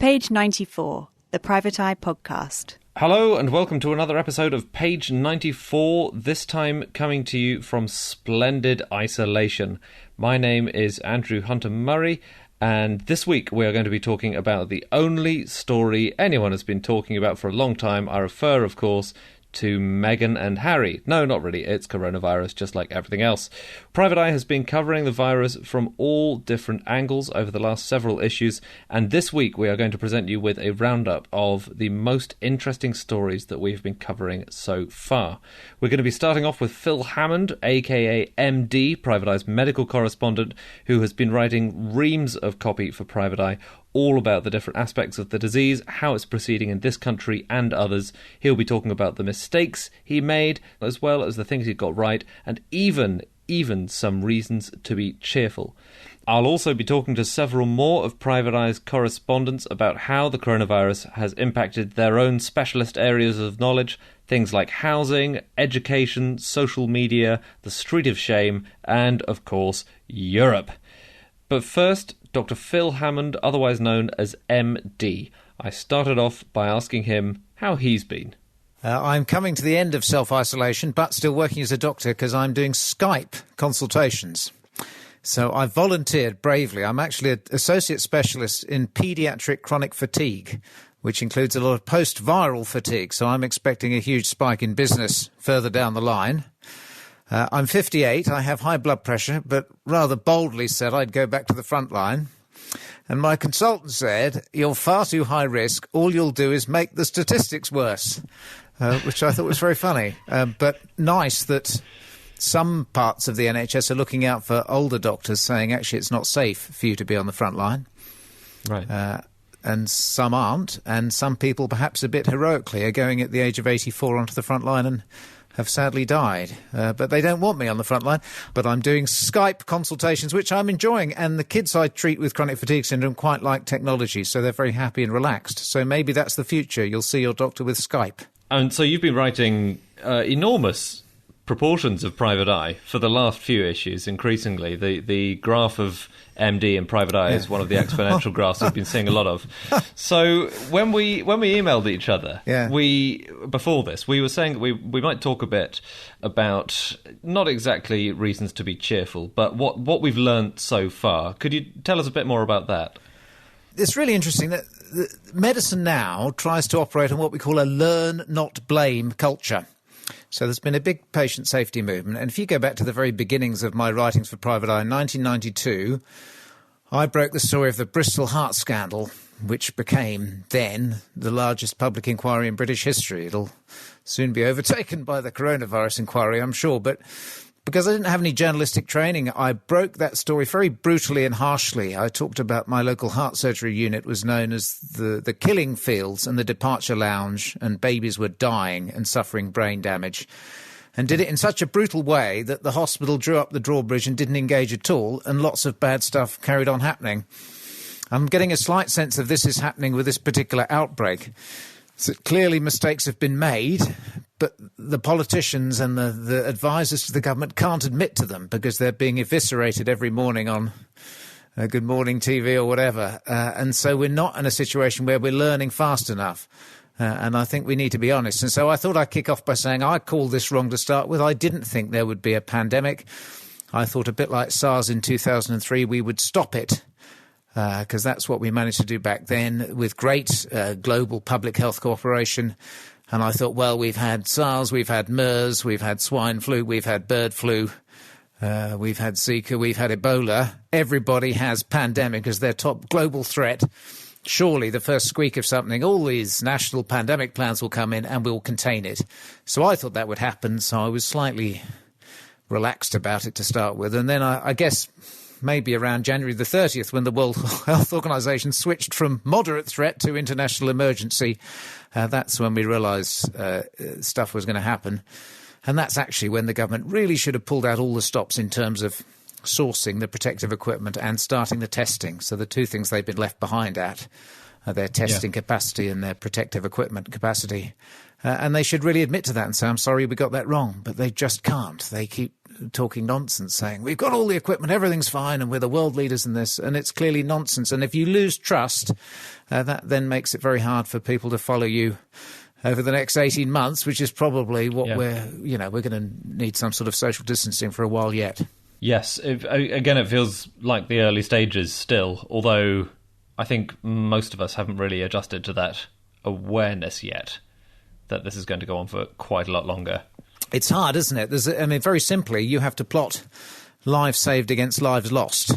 Page 94, the Private Eye podcast. Hello and welcome to another episode of Page 94, this time coming to you from splendid isolation. My name is Andrew Hunter-Murray, and this week we are going to be talking about the only story anyone has been talking about for a long time. I refer, of course, to Meghan and Harry. No, not really. It's coronavirus, just like everything else. Private Eye has been covering the virus from all different angles over the last several issues, and this week we are going to present you with a roundup of the most interesting stories that we've been covering so far. We're going to be starting off with Phil Hammond, aka MD, Private Eye's medical correspondent, who has been writing reams of copy for Private Eye, all about the different aspects of the disease, how it's proceeding in this country and others. He'll be talking about the mistakes he made, as well as the things he got right, and even some reasons to be cheerful. I'll also be talking to several more of Private Eye's correspondents about how the coronavirus has impacted their own specialist areas of knowledge, things like housing, education, social media, the street of shame, and, of course, Europe. But first, Dr. Phil Hammond, otherwise known as MD. I started off by asking him how he's been. I'm coming to the end of self-isolation, but still working as a doctor because I'm doing Skype consultations. So I volunteered bravely. I'm actually an associate specialist in paediatric chronic fatigue, which includes a lot of post-viral fatigue. So I'm expecting a huge spike in business further down the line. I'm 58, I have high blood pressure, but rather boldly said I'd go back to the front line. And my consultant said, you're far too high risk, all you'll do is make the statistics worse, which I thought was very funny. But nice that some parts of the NHS are looking out for older doctors, saying actually it's not safe for you to be on the front line. Right. And some aren't, and some people perhaps a bit heroically are going at the age of 84 onto the front line and have sadly died. But they don't want me on the front line. But I'm doing Skype consultations, which I'm enjoying. And the kids I treat with chronic fatigue syndrome quite like technology, so they're very happy and relaxed. So maybe that's the future. You'll see your doctor with Skype. And so you've been writing enormous proportions of Private Eye for the last few issues, increasingly. The graph of MD and Private Eye is one of the exponential graphs we've been seeing a lot of. So when we emailed each other, before this, we were saying that we might talk a bit about not exactly reasons to be cheerful, but what we've learnt so far. Could you tell us a bit more about that? It's really interesting that medicine now tries to operate on what we call a learn, not blame culture. So there's been a big patient safety movement. And if you go back to the very beginnings of my writings for Private Eye in 1992, I broke the story of the Bristol heart scandal, which became then the largest public inquiry in British history. It'll soon be overtaken by the coronavirus inquiry, I'm sure. But because I didn't have any journalistic training, I broke that story very brutally and harshly. I talked about my local heart surgery unit was known as the killing fields and the departure lounge, and babies were dying and suffering brain damage, and did it in such a brutal way that the hospital drew up the drawbridge and didn't engage at all, and lots of bad stuff carried on happening. I'm getting a slight sense of this is happening with this particular outbreak. So clearly mistakes have been made, but the politicians and the advisors to the government can't admit to them because they're being eviscerated every morning on Good Morning TV or whatever. And so we're not in a situation where we're learning fast enough. And I think we need to be honest. And so I thought I'd kick off by saying I called this wrong to start with. I didn't think there would be a pandemic. I thought a bit like SARS in 2003, we would stop it. Because that's what we managed to do back then with great global public health cooperation. And I thought, well, we've had SARS, we've had MERS, we've had swine flu, we've had bird flu, we've had Zika, we've had Ebola. Everybody has pandemic as their top global threat. Surely the first squeak of something, all these national pandemic plans will come in and we'll contain it. So I thought that would happen, so I was slightly relaxed about it to start with. And then I guess maybe around January the 30th, when the World Health Organization switched from moderate threat to international emergency, that's when we realised stuff was going to happen. And that's actually when the government really should have pulled out all the stops in terms of sourcing the protective equipment and starting the testing. So the two things they've been left behind at are their testing capacity and their protective equipment capacity. And they should really admit to that and say, I'm sorry we got that wrong. But they just can't. They keep talking nonsense, saying we've got all the equipment, everything's fine, and we're the world leaders in this, and it's clearly nonsense. And if you lose trust, that then makes it very hard for people to follow you over the next 18 months, which is probably what we're going to need some sort of social distancing for a while yet. Yes, again, it feels like the early stages still, although I think most of us haven't really adjusted to that awareness yet, that this is going to go on for quite a lot longer. It's hard, isn't it? Very simply, you have to plot lives saved against lives lost.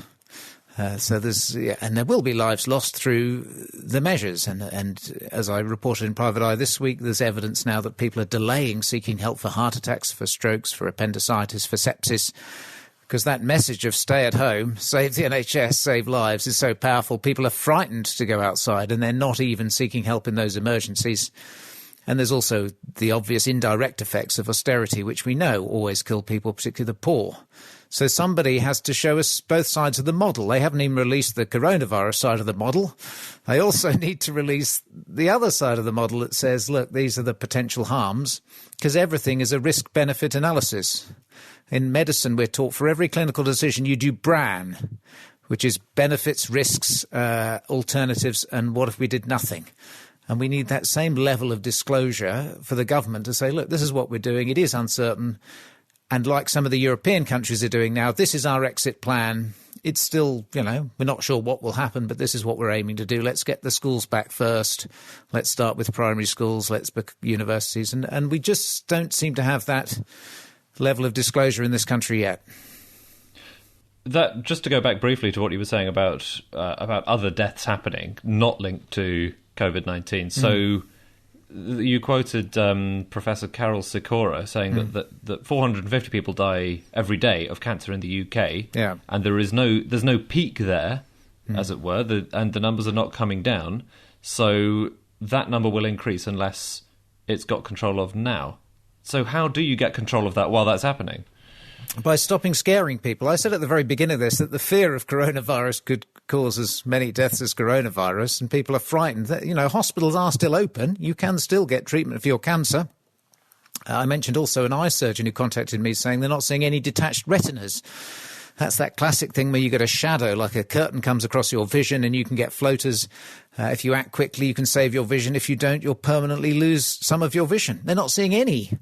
And there will be lives lost through the measures. And as I reported in Private Eye this week, there's evidence now that people are delaying seeking help for heart attacks, for strokes, for appendicitis, for sepsis, because that message of stay at home, save the NHS, save lives is so powerful. People are frightened to go outside, and they're not even seeking help in those emergencies. And there's also the obvious indirect effects of austerity, which we know always kill people, particularly the poor. So somebody has to show us both sides of the model. They haven't even released the coronavirus side of the model. They also need to release the other side of the model that says, look, these are the potential harms, because everything is a risk-benefit analysis. In medicine, we're taught for every clinical decision you do BRAN, which is benefits, risks, alternatives, and what if we did nothing? And we need that same level of disclosure for the government to say, look, this is what we're doing. It is uncertain. And like some of the European countries are doing now, this is our exit plan. It's still, we're not sure what will happen, but this is what we're aiming to do. Let's get the schools back first. Let's start with primary schools. Let's book universities. And we just don't seem to have that level of disclosure in this country yet. That, just to go back briefly to what you were saying about other deaths happening, not linked to COVID-19. So you quoted Professor Carol Sikora saying that 450 people die every day of cancer in the UK, and there's no peak there, as it were, and the numbers are not coming down. So that number will increase unless it's got control of now. So how do you get control of that while that's happening? By stopping scaring people. I said at the very beginning of this that the fear of coronavirus could cause as many deaths as coronavirus, and people are frightened. Hospitals are still open. You can still get treatment for your cancer. I mentioned also an eye surgeon who contacted me saying they're not seeing any detached retinas. That's that classic thing where you get a shadow, like a curtain comes across your vision, and you can get floaters. If you act quickly, you can save your vision. If you don't, you'll permanently lose some of your vision. They're not seeing any.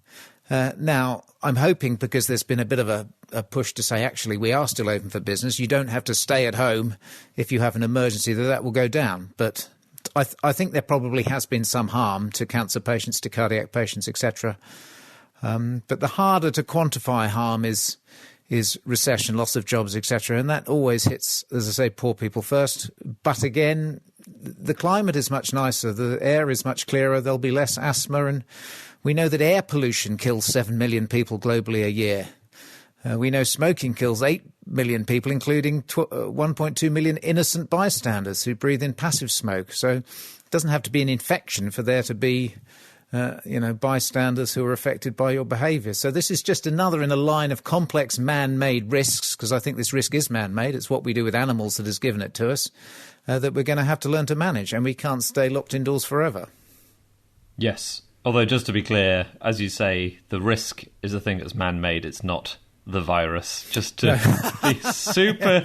Now, I'm hoping, because there's been a bit of a push to say, actually, we are still open for business. You don't have to stay at home if you have an emergency, that will go down. But I think there probably has been some harm to cancer patients, to cardiac patients, etc. But the harder to quantify harm is recession, loss of jobs, etc. And that always hits, as I say, poor people first. But again, the climate is much nicer. The air is much clearer. There'll be less asthma. And we know that air pollution kills 7 million people globally a year. We know smoking kills 8 million people, including 1.2 million innocent bystanders who breathe in passive smoke. So it doesn't have to be an infection for there to be bystanders who are affected by your behaviour. So this is just another in a line of complex man-made risks, because I think this risk is man-made. It's what we do with animals that has given it to us, that we're going to have to learn to manage, and we can't stay locked indoors forever. Yes. Although, just to be clear, as you say, the risk is a thing that's man-made. It's not the virus. Just to be super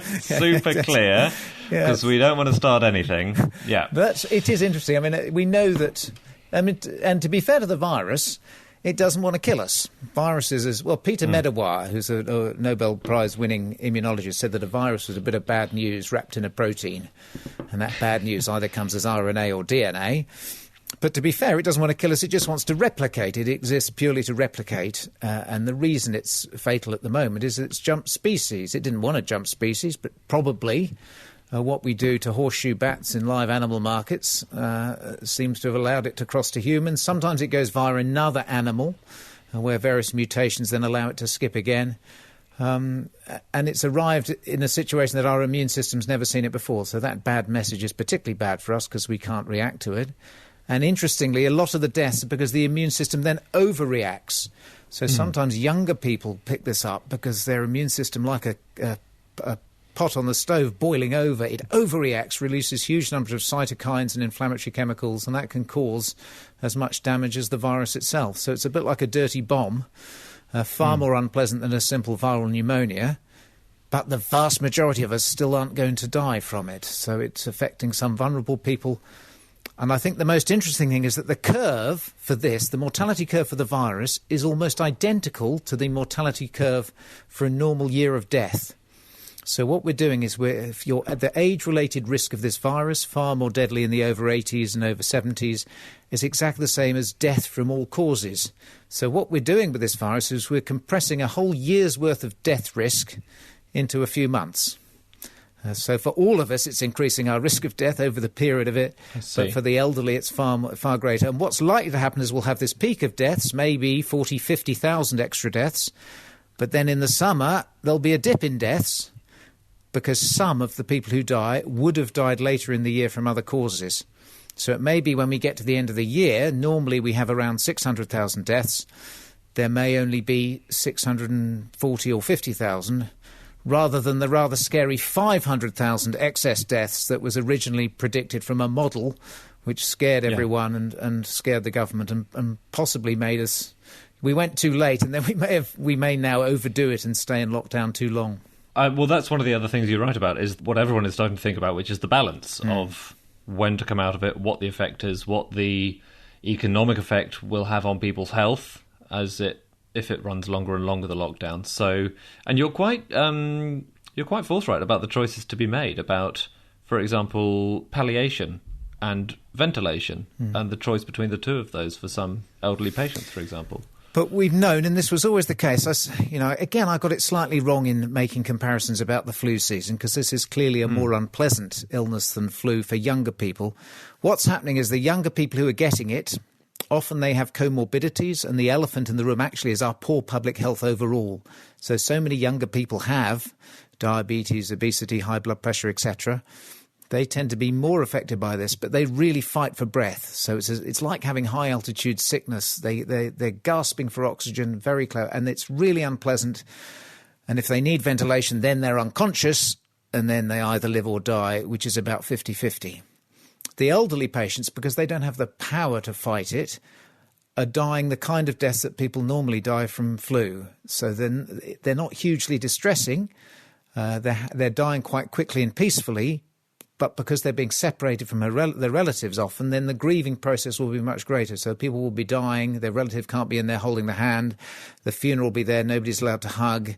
clear, because we don't want to start anything. Yeah. But it is interesting. I mean, we know that... and to be fair to the virus, it doesn't want to kill us. Viruses Peter Medawar, who's a Nobel Prize-winning immunologist, said that a virus was a bit of bad news wrapped in a protein. And that bad news either comes as RNA or DNA. But to be fair, it doesn't want to kill us. It just wants to replicate. It exists purely to replicate. And the reason it's fatal at the moment is that it's jumped species. It didn't want to jump species, but probably... what we do to horseshoe bats in live animal markets seems to have allowed it to cross to humans. Sometimes it goes via another animal, where various mutations then allow it to skip again. And it's arrived in a situation that our immune system's never seen it before. So that bad message is particularly bad for us because we can't react to it. And interestingly, a lot of the deaths are because the immune system then overreacts. So sometimes younger people pick this up because their immune system, like a pot on the stove boiling over, it overreacts, releases huge numbers of cytokines and inflammatory chemicals, and that can cause as much damage as the virus itself. So it's a bit like a dirty bomb. far more unpleasant than a simple viral pneumonia. But the vast majority of us still aren't going to die from it. So it's affecting some vulnerable people. And I think the most interesting thing is that the curve for this, the mortality curve for the virus, is almost identical to the mortality curve for a normal year of death. So what we're doing is if you're at the age-related risk of this virus, far more deadly in the over 80s and over 70s, is exactly the same as death from all causes. So what we're doing with this virus is we're compressing a whole year's worth of death risk into a few months. So for all of us, it's increasing our risk of death over the period of it. But for the elderly, it's far greater. And what's likely to happen is we'll have this peak of deaths, maybe 40, 50,000 extra deaths. But then in the summer, there'll be a dip in deaths because some of the people who die would have died later in the year from other causes. So it may be when we get to the end of the year, normally we have around 600,000 deaths. There may only be 640 or 50,000, rather than the rather scary 500,000 excess deaths that was originally predicted from a model which scared everyone and scared the government and possibly made us... We went too late, and then we may now overdo it and stay in lockdown too long. Well, that's one of the other things you're right about, is what everyone is starting to think about, which is the balance of when to come out of it, what the effect is, what the economic effect will have on people's health if it runs longer and longer, the lockdown. So, and you're quite forthright about the choices to be made about, for example, palliation and ventilation, and the choice between the two of those for some elderly patients, for example. But we've known, and this was always the case, again, I got it slightly wrong in making comparisons about the flu season, because this is clearly a more unpleasant illness than flu for younger people. What's happening is the younger people who are getting it, often they have comorbidities, and the elephant in the room actually is our poor public health overall. So many younger people have diabetes, obesity, high blood pressure, etc. They tend to be more affected by this, but they really fight for breath. So it's like having high-altitude sickness. They're gasping for oxygen, very close, and it's really unpleasant. And if they need ventilation, then they're unconscious, and then they either live or die, which is about 50-50. The elderly patients, because they don't have the power to fight it, are dying the kind of deaths that people normally die from flu. So then they're not hugely distressing. They're dying quite quickly and peacefully, but because they're being separated from their relatives often, then the grieving process will be much greater. So people will be dying, their relative can't be in there holding the hand, the funeral will be there, nobody's allowed to hug.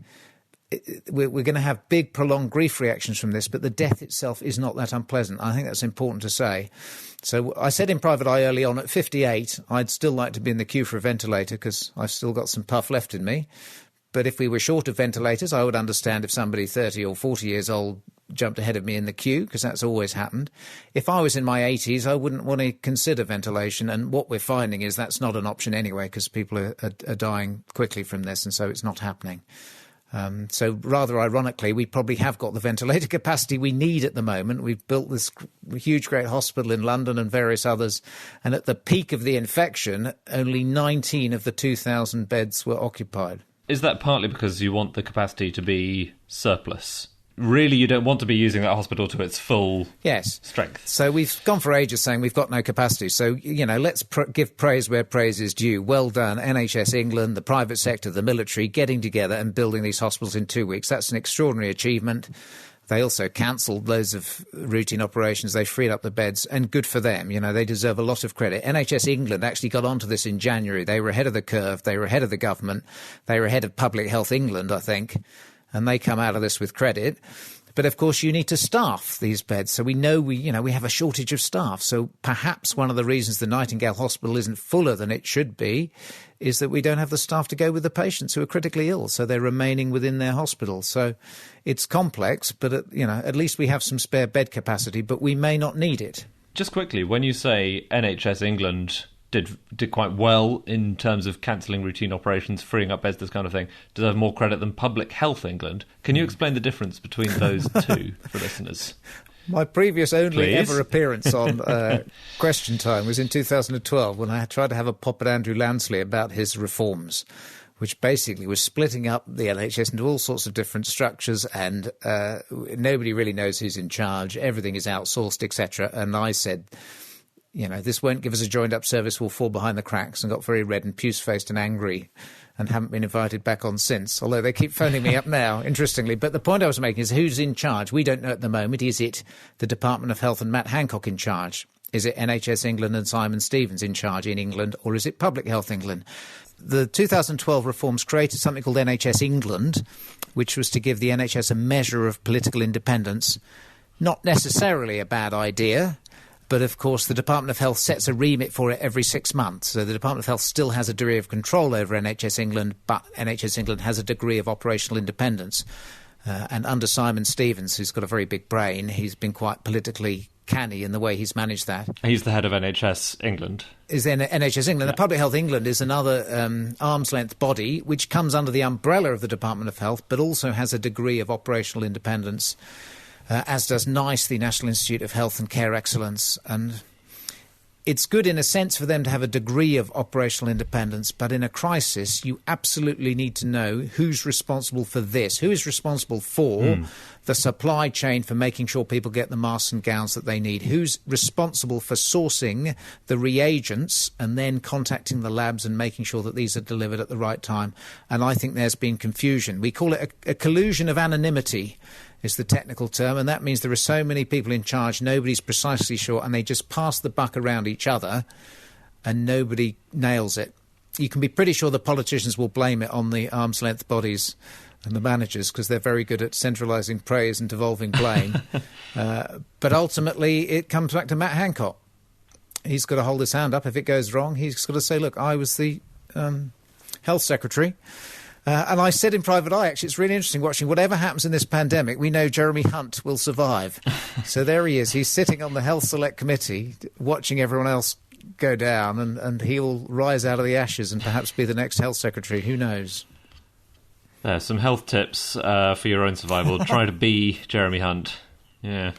We're going to have big, prolonged grief reactions from this, but the death itself is not that unpleasant. I think that's important to say. So I said in private eye early on, at 58, I'd still like to be in the queue for a ventilator because I've still got some puff left in me. But if we were short of ventilators, I would understand if somebody 30 or 40 years old jumped ahead of me in the queue, because that's always happened. If I was in my 80s, I wouldn't want to consider ventilation. And what we're finding is that's not an option anyway, because people are dying quickly from this, and so it's not happening. So rather ironically, we probably have got the ventilator capacity we need at the moment. We've built this huge, great hospital in London and various others. And at the peak of the infection, only 19 of the 2,000 beds were occupied. Is that partly because you want the capacity to be surplus? Really, you don't want to be using that hospital to its full strength. So we've gone for ages saying we've got no capacity. So, let's give praise where praise is due. Well done, NHS England, the private sector, the military, getting together and building these hospitals in 2 weeks. That's an extraordinary achievement. They also cancelled loads of routine operations. They freed up the beds, and good for them. They deserve a lot of credit. NHS England actually got onto this in January. They were ahead of the curve. They were ahead of the government. They were ahead of Public Health England, I think. And they come out of this with credit. But of course, you need to staff these beds. So we know we have a shortage of staff. So perhaps one of the reasons the Nightingale Hospital isn't fuller than it should be is that we don't have the staff to go with the patients who are critically ill. So they're remaining within their hospital. So it's complex, but at least we have some spare bed capacity, but we may not need it. Just quickly, when you say NHS England did quite well in terms of cancelling routine operations, freeing up beds, this kind of thing, deserve more credit than Public Health England. Can you explain the difference between those two for listeners? My previous only ever appearance on Question Time was in 2012 when I tried to have a pop at Andrew Lansley about his reforms, which basically was splitting up the NHS into all sorts of different structures, and nobody really knows who's in charge. Everything is outsourced, etc. And I said, this won't give us a joined-up service, we'll fall behind the cracks, and got very red and puce-faced and angry and haven't been invited back on since, although they keep phoning me up now, interestingly. But the point I was making is who's in charge? We don't know at the moment. Is it the Department of Health and Matt Hancock in charge? Is it NHS England and Simon Stevens in charge in England, or is it Public Health England? The 2012 reforms created something called NHS England, which was to give the NHS a measure of political independence. Not necessarily a bad idea, but of course the Department of Health sets a remit for it every 6 months. So the Department of Health still has a degree of control over NHS England, but NHS England has a degree of operational independence. And under Simon Stevens, who's got a very big brain, he's been quite politically canny in the way he's managed that. He's the head of NHS England. Is then NHS England. Yeah. The Public Health England is another arm's-length body which comes under the umbrella of the Department of Health, but also has a degree of operational independence, as does NICE, the National Institute of Health and Care Excellence. And it's good in a sense for them to have a degree of operational independence, but in a crisis you absolutely need to know who's responsible for this, who is responsible for the supply chain for making sure people get the masks and gowns that they need, who's responsible for sourcing the reagents and then contacting the labs and making sure that these are delivered at the right time. And I think there's been confusion. We call it a collusion of anonymity is the technical term, and that means there are so many people in charge, nobody's precisely sure, and they just pass the buck around each other and nobody nails it. You can be pretty sure the politicians will blame it on the arm's-length bodies and the managers because they're very good at centralising praise and devolving blame. But ultimately it comes back to Matt Hancock. He's got to hold his hand up. If it goes wrong, he's got to say, look, I was the health secretary. And I said in private eye, actually, it's really interesting watching whatever happens in this pandemic, we know Jeremy Hunt will survive. So there he is. He's sitting on the Health Select Committee watching everyone else go down, and he'll rise out of the ashes and perhaps be the next health secretary. Who knows? Some health tips for your own survival. Try to be Jeremy Hunt. Yeah,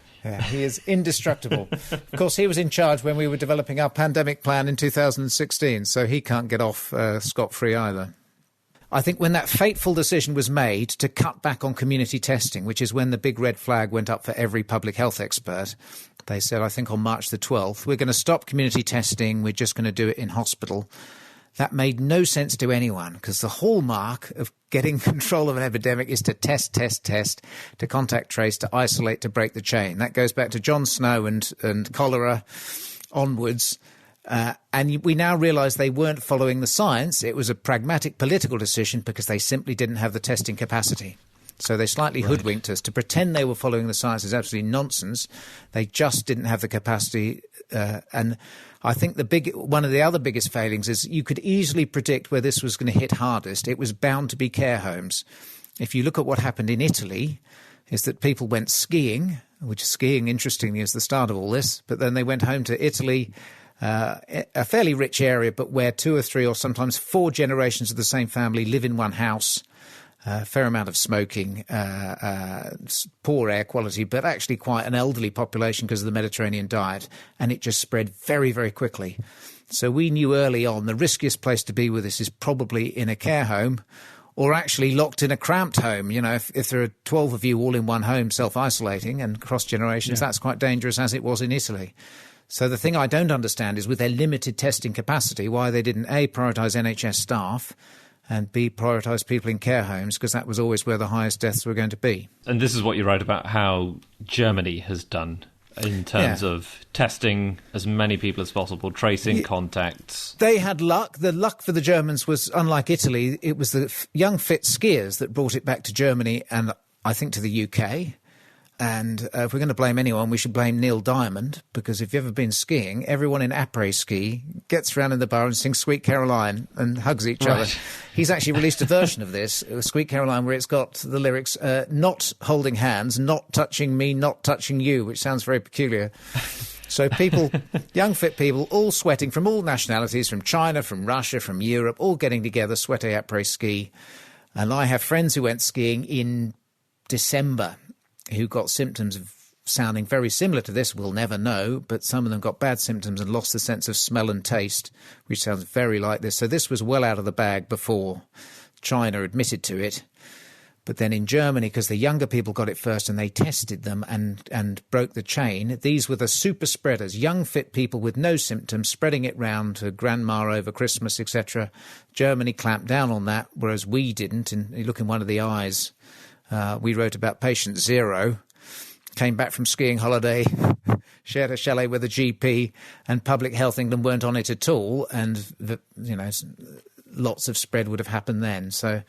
he is indestructible. Of course, he was in charge when we were developing our pandemic plan in 2016, so he can't get off scot-free either. I think when that fateful decision was made to cut back on community testing, which is when the big red flag went up for every public health expert, they said, I think on March the 12th, we're going to stop community testing, we're just going to do it in hospital. That made no sense to anyone because the hallmark of getting control of an epidemic is to test, to contact trace, to isolate, to break the chain. That goes back to John Snow and cholera onwards. And we now realise they weren't following the science. It was a pragmatic political decision because they simply didn't have the testing capacity. So they slightly hoodwinked us. To pretend they were following the science is absolutely nonsense. They just didn't have the capacity. And I think one of the other biggest failings is you could easily predict where this was going to hit hardest. It was bound to be care homes. If you look at what happened in Italy, is that people went skiing, which skiing, interestingly, is the start of all this. But then they went home to Italy, a fairly rich area, but where 2 or 3 or sometimes 4 generations of the same family live in one house, a fair amount of smoking, poor air quality, but actually quite an elderly population because of the Mediterranean diet. And it just spread very, very quickly. So we knew early on the riskiest place to be with this is probably in a care home or actually locked in a cramped home. You know, if there are 12 of you all in one home self-isolating and cross generations, that's quite dangerous, as it was in Italy. So the thing I don't understand is with their limited testing capacity, why they didn't A, prioritise NHS staff and B, prioritise people in care homes, because that was always where the highest deaths were going to be. And this is what you write about how Germany has done in terms of testing as many people as possible, tracing contacts. They had luck. The luck for the Germans was, unlike Italy, it was the young fit skiers that brought it back to Germany and I think to the UK. And if we're going to blame anyone, we should blame Neil Diamond, because if you've ever been skiing, everyone in après-ski gets round in the bar and sings Sweet Caroline and hugs each other. He's actually released a version of this, Sweet Caroline, where it's got the lyrics, not holding hands, not touching me, not touching you, which sounds very peculiar. So people, young fit people, all sweating from all nationalities, from China, from Russia, from Europe, all getting together, sweaty après-ski. And I have friends who went skiing in December who got symptoms of sounding very similar to this. We'll never know, but some of them got bad symptoms and lost the sense of smell and taste, which sounds very like this. So this was well out of the bag before China admitted to it. But then in Germany, because the younger people got it first and they tested them and broke the chain, these were the super spreaders, young, fit people with no symptoms, spreading it round to grandma over Christmas, etc. Germany clamped down on that, whereas we didn't. And you look in one of the eyes, we wrote about patient zero, came back from skiing holiday, shared a chalet with a GP, and Public Health England weren't on it at all. And, lots of spread would have happened then. So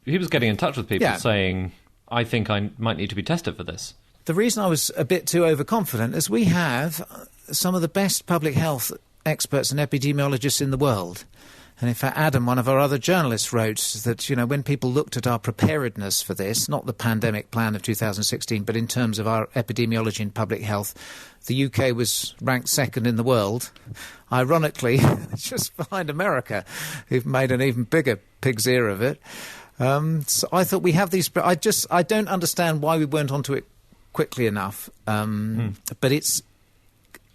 he was getting in touch with people saying, I think I might need to be tested for this. The reason I was a bit too overconfident is we have some of the best public health experts and epidemiologists in the world. And in fact, Adam, one of our other journalists, wrote that, when people looked at our preparedness for this, not the pandemic plan of 2016, but in terms of our epidemiology and public health, the UK was ranked second in the world, ironically, just behind America, who've made an even bigger pig's ear of it. So I thought we have these... I don't understand why we weren't onto it quickly enough, but it's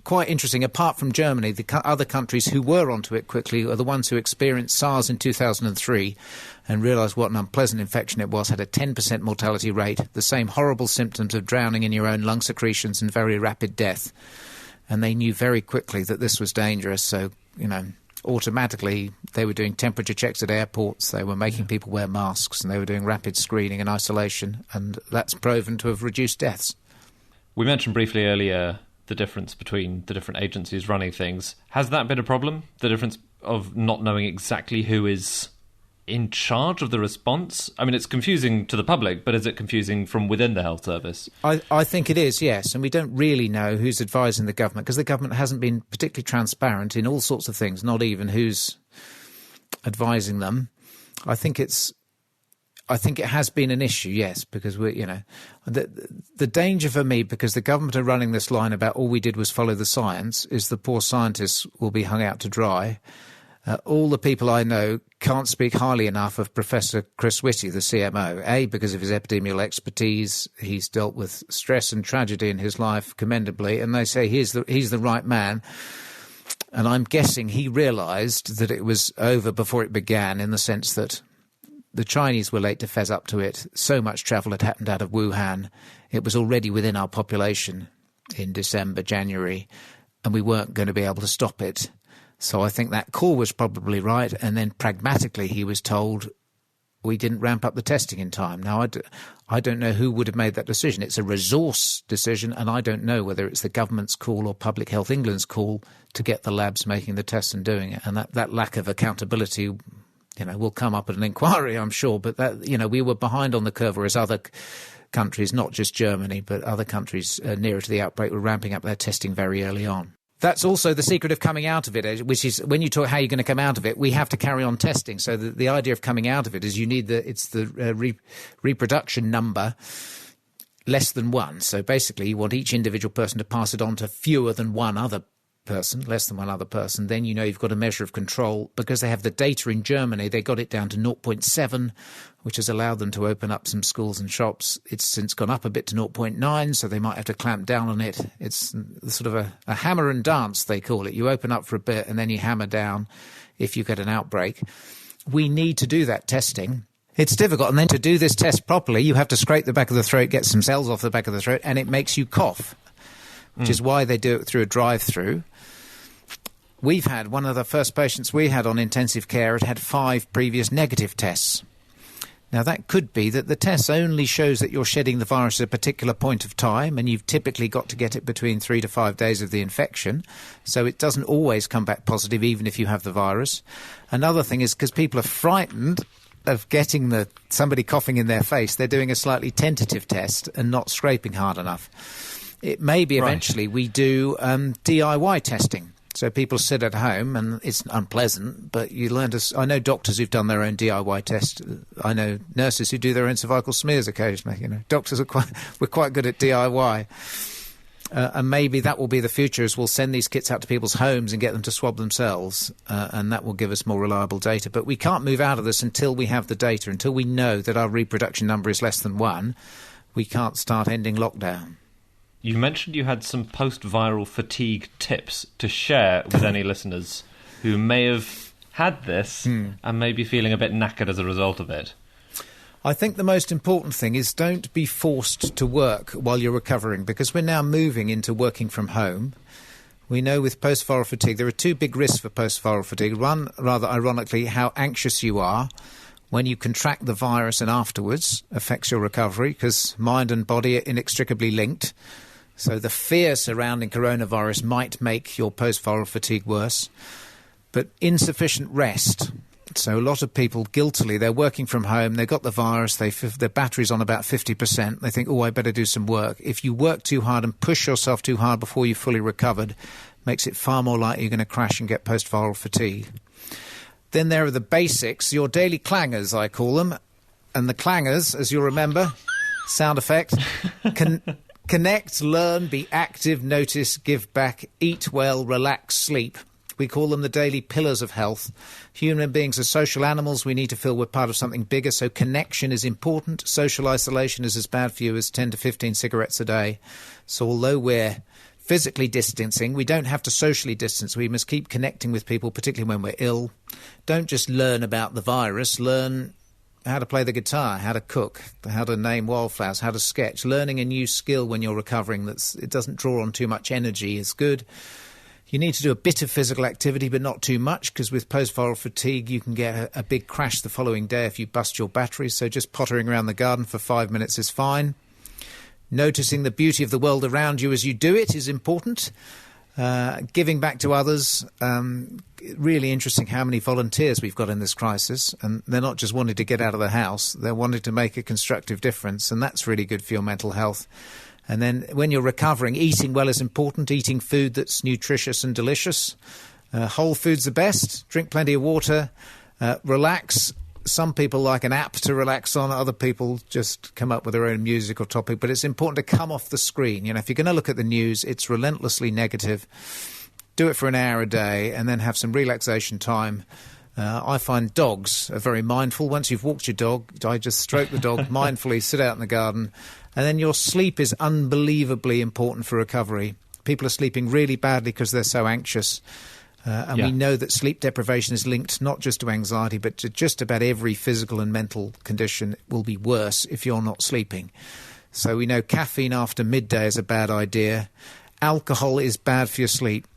quite interesting. Apart from Germany, the other countries who were onto it quickly are the ones who experienced SARS in 2003 and realised what an unpleasant infection it was, had a 10% mortality rate, the same horrible symptoms of drowning in your own lung secretions and very rapid death. And they knew very quickly that this was dangerous. So, automatically they were doing temperature checks at airports, they were making people wear masks, and they were doing rapid screening and isolation. And that's proven to have reduced deaths. We mentioned briefly earlier the difference between the different agencies running things. Has that been a problem? The difference of not knowing exactly who is in charge of the response? I mean, it's confusing to the public, but is it confusing from within the health service? I think it is, yes. And we don't really know who's advising the government, because the government hasn't been particularly transparent in all sorts of things, not even who's advising them. I think it has been an issue, yes, because the danger for me, because the government are running this line about all we did was follow the science, is the poor scientists will be hung out to dry. All the people I know can't speak highly enough of Professor Chris Whitty, the CMO, because of his epidemiological expertise. He's dealt with stress and tragedy in his life commendably, and they say he's the right man. And I'm guessing he realised that it was over before it began, in the sense that the Chinese were late to fess up to it. So much travel had happened out of Wuhan. It was already within our population in December, January, and we weren't going to be able to stop it. So I think that call was probably right. And then pragmatically, he was told we didn't ramp up the testing in time. Now, I don't know who would have made that decision. It's a resource decision, and I don't know whether it's the government's call or Public Health England's call to get the labs making the tests and doing it. And that lack of accountability, will come up at an inquiry, I'm sure. But that, we were behind on the curve, whereas other countries, not just Germany, but other countries nearer to the outbreak, were ramping up their testing very early on. That's also the secret of coming out of it, which is when you talk how you're going to come out of it, we have to carry on testing. So the idea of coming out of it is you need the reproduction number less than 1. So basically you want each individual person to pass it on to fewer than one other person, less than one other person. Then you've got a measure of control. Because they have the data in Germany, they got it down to 0.7, which has allowed them to open up some schools and shops. It's since gone up a bit to 0.9, so they might have to clamp down on it. It's sort of a hammer and dance, they call it. You open up for a bit and then you hammer down if you get an outbreak. We need to do that testing. It's difficult. And then to do this test properly, you have to scrape the back of the throat, get some cells off the back of the throat, and it makes you cough, which is why they do it through a drive-through. We've had one of the first patients we had on intensive care had 5 previous negative tests. Now, that could be that the test only shows that you're shedding the virus at a particular point of time, and you've typically got to get it between 3 to 5 days of the infection. So it doesn't always come back positive, even if you have the virus. Another thing is because people are frightened of getting somebody coughing in their face, they're doing a slightly tentative test and not scraping hard enough. It may be eventually we do DIY testing. So people sit at home, and it's unpleasant, but you learn to... I know doctors who've done their own DIY test. I know nurses who do their own cervical smears occasionally. Doctors we're quite good at DIY. And maybe that will be the future, is we'll send these kits out to people's homes and get them to swab themselves, and that will give us more reliable data. But we can't move out of this until we have the data. Until we know that our reproduction number is less than 1, we can't start ending lockdown. You mentioned you had some post-viral fatigue tips to share with any listeners who may have had this and may be feeling a bit knackered as a result of it. I think the most important thing is don't be forced to work while you're recovering, because we're now moving into working from home. We know with post-viral fatigue, there are two big risks for post-viral fatigue. One, rather ironically, how anxious you are when you contract the virus and afterwards affects your recovery, because mind and body are inextricably linked. So the fear surrounding coronavirus might make your post-viral fatigue worse. But insufficient rest. So a lot of people, guiltily, they're working from home, they've got the virus, their battery's on about 50%, they think, I better do some work. If you work too hard and push yourself too hard before you're fully recovered, makes it far more likely you're going to crash and get post-viral fatigue. Then there are the basics, your daily clangers, I call them. And the clangers, as you'll remember, sound effect, connect, learn, be active, notice, give back, eat well, relax, sleep. We call them the daily pillars of health. Human beings are social animals. We need to feel we're part of something bigger, so connection is important. Social isolation is as bad for you as 10 to 15 cigarettes a day. So although we're physically distancing, we don't have to socially distance. We must keep connecting with people, particularly when we're ill. Don't just learn about the virus. Learn how to play the guitar, how to cook, how to name wildflowers, how to sketch. Learning a new skill when you're recovering it doesn't draw on too much energy is good. You need to do a bit of physical activity, but not too much, because with post-viral fatigue, you can get a big crash the following day if you bust your batteries. So just pottering around the garden for 5 minutes is fine. Noticing the beauty of the world around you as you do it is important. Giving back to others. Really interesting how many volunteers we've got in this crisis. And they're not just wanting to get out of the house. They're wanting to make a constructive difference. And that's really good for your mental health. And then when you're recovering, eating well is important, eating food that's nutritious and delicious. Whole food's the best. Drink plenty of water. Relax. Some people like an app to relax on. Other people just come up with their own music or topic. But it's important to come off the screen. If you're going to look at the news, it's relentlessly negative. Do it for an hour a day and then have some relaxation time. I find dogs are very mindful. Once you've walked your dog, I just stroke the dog mindfully, sit out in the garden. And then your sleep is unbelievably important for recovery. People are sleeping really badly because they're so anxious. We know that sleep deprivation is linked not just to anxiety, but to just about every physical and mental condition will be worse if you're not sleeping. So we know caffeine after midday is a bad idea. Alcohol is bad for your sleep.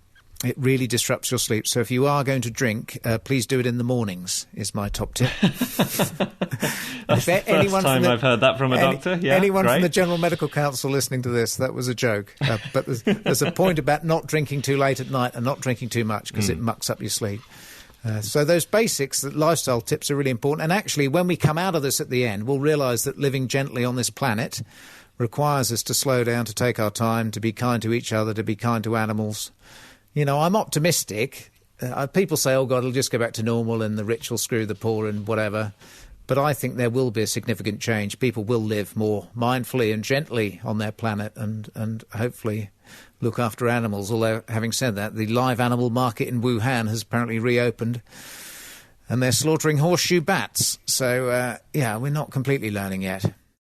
It really disrupts your sleep. So if you are going to drink, please do it in the mornings, is my top tip. That's the first time I've heard that from a doctor. Yeah, anyone great. from the General Medical Council listening to this, that was a joke. But there's a point about not drinking too late at night and not drinking too much because it mucks up your sleep. So those basics, that lifestyle tips are really important. And actually, when we come out of this at the end, we'll realise that living gently on this planet requires us to slow down, to take our time, to be kind to each other, to be kind to animals. I'm optimistic. People say, God, it'll just go back to normal and the rich will screw the poor and whatever. But I think there will be a significant change. People will live more mindfully and gently on their planet and hopefully look after animals. Although, having said that, the live animal market in Wuhan has apparently reopened and they're slaughtering horseshoe bats. So, we're not completely learning yet.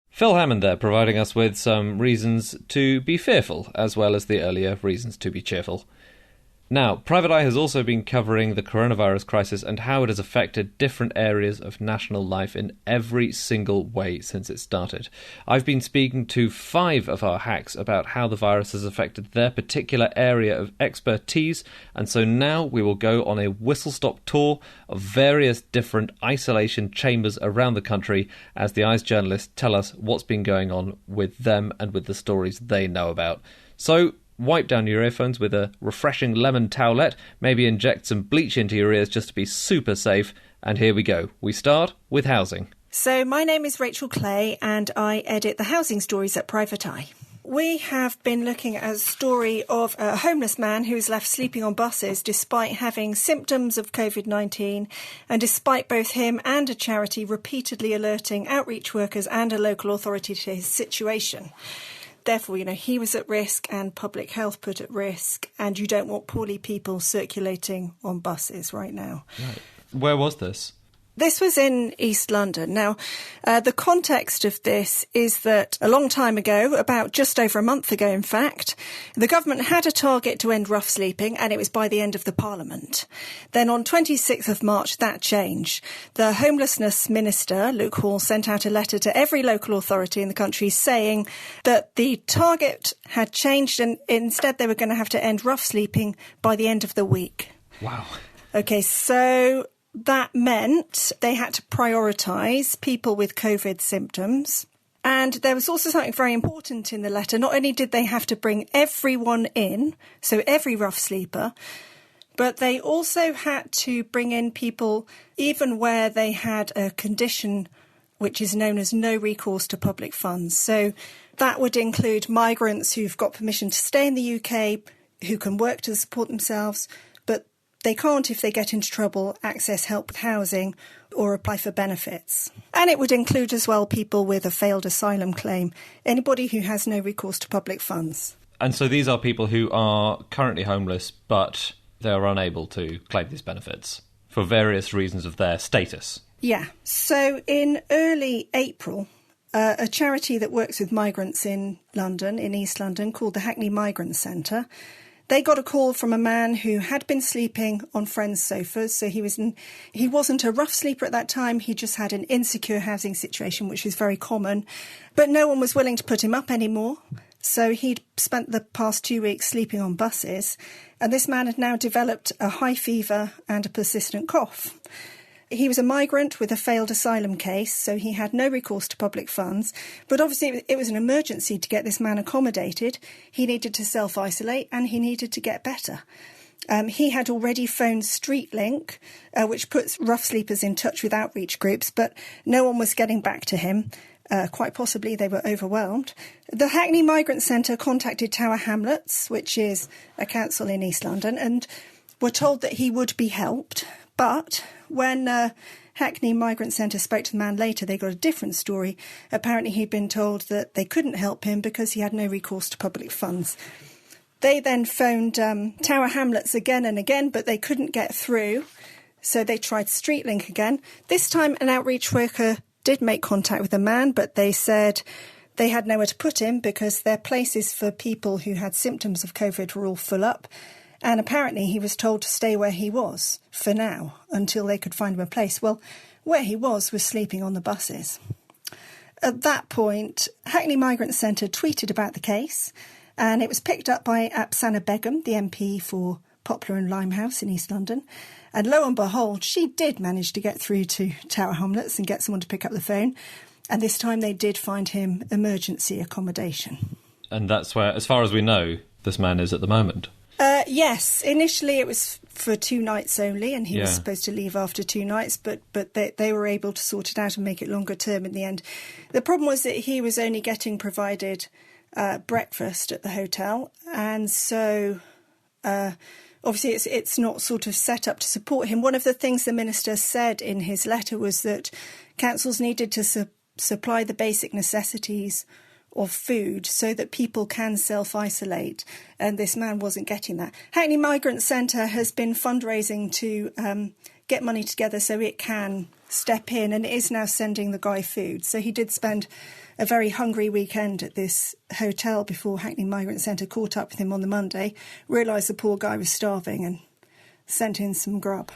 Phil Hammond there, providing us with some reasons to be fearful, as well as the earlier reasons to be cheerful. Now, Private Eye has also been covering the coronavirus crisis and how it has affected different areas of national life in every single way since it started. I've been speaking to 5 of our hacks about how the virus has affected their particular area of expertise, and so now we will go on a whistle-stop tour of various different isolation chambers around the country as the Eye's journalists tell us what's been going on with them and with the stories they know about. So, wipe down your earphones with a refreshing lemon towelette, maybe inject some bleach into your ears just to be super safe, and here we go. We start with housing. So my name is Rachel Clay and I edit the housing stories at Private Eye. We have been looking at a story of a homeless man who was left sleeping on buses despite having symptoms of COVID-19 and despite both him and a charity repeatedly alerting outreach workers and a local authority to his situation. Therefore, he was at risk and public health put at risk, and you don't want poorly people circulating on buses right now. Right. Where was this? This was in East London. Now, the context of this is that a long time ago, about just over a month ago, in fact, the government had a target to end rough sleeping, and it was by the end of the Parliament. Then on 26th of March, that changed. The Homelessness Minister, Luke Hall, sent out a letter to every local authority in the country saying that the target had changed and instead they were going to have to end rough sleeping by the end of the week. Wow. OK, so that meant they had to prioritise people with COVID symptoms. And there was also something very important in the letter. Not only did they have to bring everyone in, so every rough sleeper, but they also had to bring in people even where they had a condition which is known as no recourse to public funds. So that would include migrants who've got permission to stay in the UK, who can work to support themselves, but they can't, if they get into trouble, access help with housing or apply for benefits. And it would include as well people with a failed asylum claim, anybody who has no recourse to public funds. And so these are people who are currently homeless, but they are unable to claim these benefits for various reasons of their status. Yeah. So in early April, a charity that works with migrants in London, in East London, called the Hackney Migrant Centre, they got a call from a man who had been sleeping on friends' sofas. So he wasn't a rough sleeper at that time. He just had an insecure housing situation, which is very common. But no one was willing to put him up anymore. So he'd spent the past 2 weeks sleeping on buses. And this man had now developed a high fever and a persistent cough. He was a migrant with a failed asylum case, so he had no recourse to public funds. But obviously it was an emergency to get this man accommodated. He needed to self-isolate and he needed to get better. He had already phoned StreetLink, which puts rough sleepers in touch with outreach groups, but no one was getting back to him. Quite possibly they were overwhelmed. The Hackney Migrant Centre contacted Tower Hamlets, which is a council in East London, and were told that he would be helped. But when Hackney Migrant Centre spoke to the man later, they got a different story. Apparently he'd been told that they couldn't help him because he had no recourse to public funds. They then phoned Tower Hamlets again and again, but they couldn't get through. So they tried StreetLink again. This time an outreach worker did make contact with the man, but they said they had nowhere to put him because their places for people who had symptoms of COVID were all full up. And apparently he was told to stay where he was for now until they could find him a place. Well, where he was sleeping on the buses. At that point, Hackney Migrant Centre tweeted about the case, and it was picked up by Apsana Begum, the MP for Poplar and Limehouse in East London. And lo and behold, she did manage to get through to Tower Hamlets and get someone to pick up the phone. And this time they did find him emergency accommodation. And that's where, as far as we know, this man is at the moment. Yes, initially it was for 2 nights only, and he was supposed to leave after 2 nights, but they were able to sort it out and make it longer term in the end. The problem was that he was only getting provided breakfast at the hotel, and so obviously it's not sort of set up to support him. One of the things the minister said in his letter was that councils needed to supply the basic necessities of food so that people can self-isolate, and this man wasn't getting that. Hackney Migrant Centre has been fundraising to get money together so it can step in, and it is now sending the guy food. So he did spend a very hungry weekend at this hotel before Hackney Migrant Centre caught up with him on the Monday, realised the poor guy was starving and sent in some grub.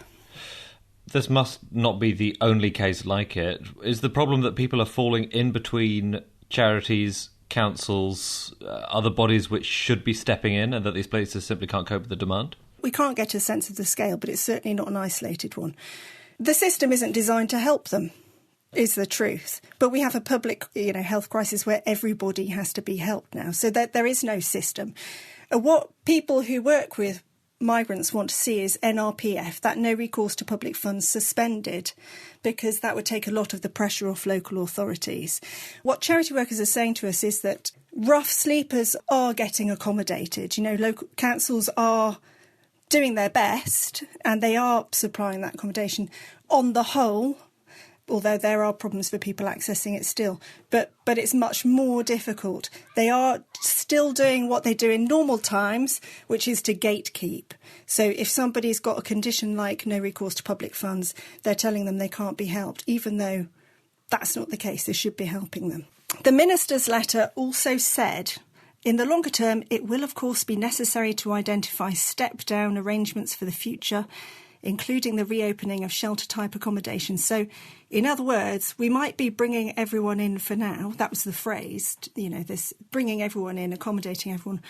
This must not be the only case like it. Is the problem that people are falling in between charities, councils, other bodies which should be stepping in, and that these places simply can't cope with the demand? We can't get a sense of the scale, but it's certainly not an isolated one. The system isn't designed to help them, is the truth. But we have a public, health crisis where everybody has to be helped now, so that there is no system. What people who work with migrants want to see is NRPF, that no recourse to public funds, suspended, because that would take a lot of the pressure off local authorities. What charity workers are saying to us is that rough sleepers are getting accommodated. Local councils are doing their best and they are supplying that accommodation. On the whole, although there are problems for people accessing it still. But it's much more difficult. They are still doing what they do in normal times, which is to gatekeep. So if somebody's got a condition like no recourse to public funds, they're telling them they can't be helped, even though that's not the case. They should be helping them. The minister's letter also said, in the longer term, it will, of course, be necessary to identify step-down arrangements for the future, including the reopening of shelter-type accommodation. So, in other words, we might be bringing everyone in for now. That was the phrase, this bringing everyone in, accommodating everyone,